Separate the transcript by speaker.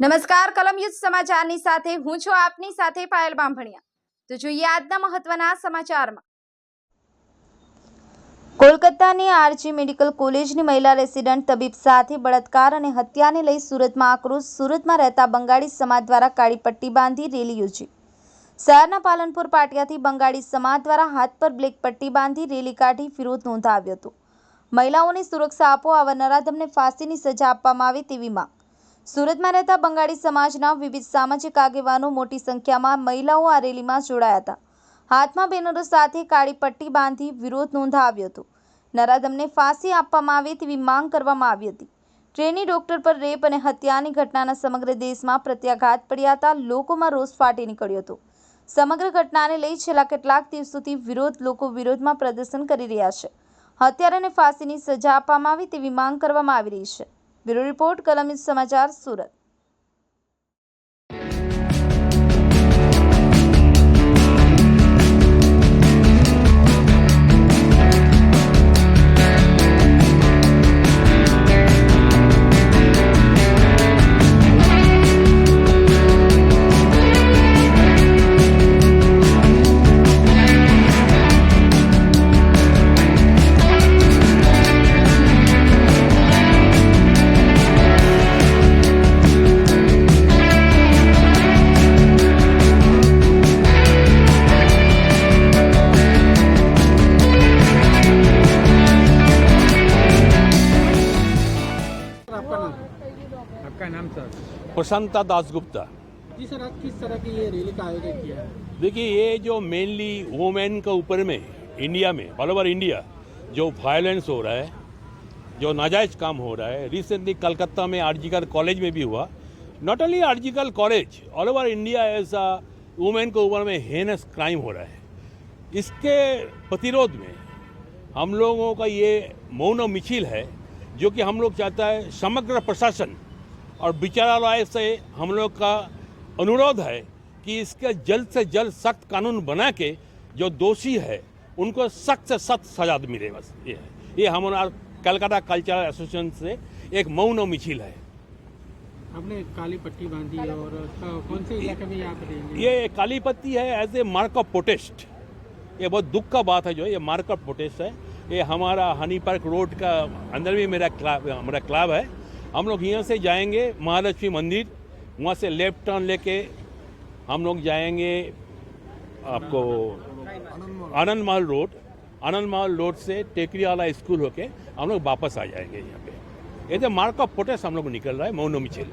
Speaker 1: નમસ્કાર કલમ યુદ્ધ સમાચારની સાથે હું છું આપની સાથે પાયલ બાંભણિયા। તો જોઈએ આજના મહત્વના સમાચારમાં। કોલકાતાની આરજી મેડિકલ કોલેજની મહિલા રેસિડન્ટ તબીબ સાથે બળાત્કાર અને હત્યાને લઈ સુરતમાં આક્રોશ। સુરતમાં રહેતા બંગાળી સમાજ દ્વારા કાળી પટ્ટી બાંધી રેલી યોજી। શહેરના પાલનપુર પાટિયાથી બંગાળી સમાજ દ્વારા હાથ પર બ્લેક પટ્ટી બાંધી રેલી કાઢી વિરોધ નોંધાવ્યો હતો। મહિલાઓની સુરક્ષા આપો, આવા નરાધમને ફાંસીની સજા આપવામાં આવે તેવી માંગ। સુરતમાં રહેતા બંગાળી સમાજના વિવિધ સામાજિક આગેવાનો મોટી સંખ્યામાં મહિલાઓ આ રેલીમાં જોડાયા હતા। હાથમાં બેનરો સાથે કાળી પટ્ટી બાંધી વિરોધ નોંધાવ્યો હતો। નરાધમને ફાંસી આપવામાં આવે તેવી માંગ કરવામાં આવી હતી। ટ્રેની ડોક્ટર પર રેપ અને હત્યાની ઘટનાના સમગ્ર દેશમાં પ્રત્યાઘાત પડ્યા હતા। લોકોમાં રોષ ફાટી નીકળ્યો હતો। સમગ્ર ઘટનાને લઈ છેલ્લા કેટલાક દિવસોથી લોકો વિરોધમાં પ્રદર્શન કરી રહ્યા છે। હત્યારાને ફાંસીની સજા આપવામાં આવે તેવી માંગ કરવામાં આવી રહી છે। બ્યુરો રિપોર્ટ, કલમ યુદ્ધ સમાચાર, સુરત।
Speaker 2: आपका नाम सर?
Speaker 3: प्रशांता दासगुप्ता।
Speaker 2: जी सर, आज किस तरह की ये रैली का आयोजन किया है?
Speaker 3: देखिए, ये जो मेनली वुमेन के ऊपर में इंडिया में ऑल ओवर इंडिया जो वायलेंस हो रहा है, जो नाजायज़ काम हो रहा है, रिसेंटली कलकत्ता में आरजीकर कॉलेज में भी हुआ। Not only RG Kar college, all over India ऐसा वुमेन के ऊपर में हेनस क्राइम हो रहा है। इसके प्रतिरोध में हम लोगों का ये मौन मिছিল है, जो कि हम लोग चाहता है समग्र प्रशासन और विचारालय से हम लोग का अनुरोध है कि इसके जल्द से जल्द सख्त कानून बना के जो दोषी है उनको सख्त से सख्त सजा मिले। बस ये है। ये हमारा कलकत्ता कल्चरल एसोसिएशन से एक मौन मिছিল है।
Speaker 2: आपने काली पट्टी बांधी और कौन से इलाके में यहाँ पर
Speaker 3: ये काली पट्टी है as a mark of protest. ये बहुत दुख का बात है, जो ये मार्क ऑफ प्रोटेस्ट है। ये हमारा हनी पार्क रोड का अंदर भी मेरा क्लब है। हम लोग यहाँ से जाएंगे महालक्ष्मी मंदिर, वहाँ से लेफ्ट टर्न लेके हम लोग जाएंगे आपको आनंद महल रोड से टेकरी वाला स्कूल होके हम लोग वापस आ जाएंगे यहाँ पे। ये तो मार्क ऑफ प्रोटेस्ट हम लोग निकल रहा है, मौन मिছিল।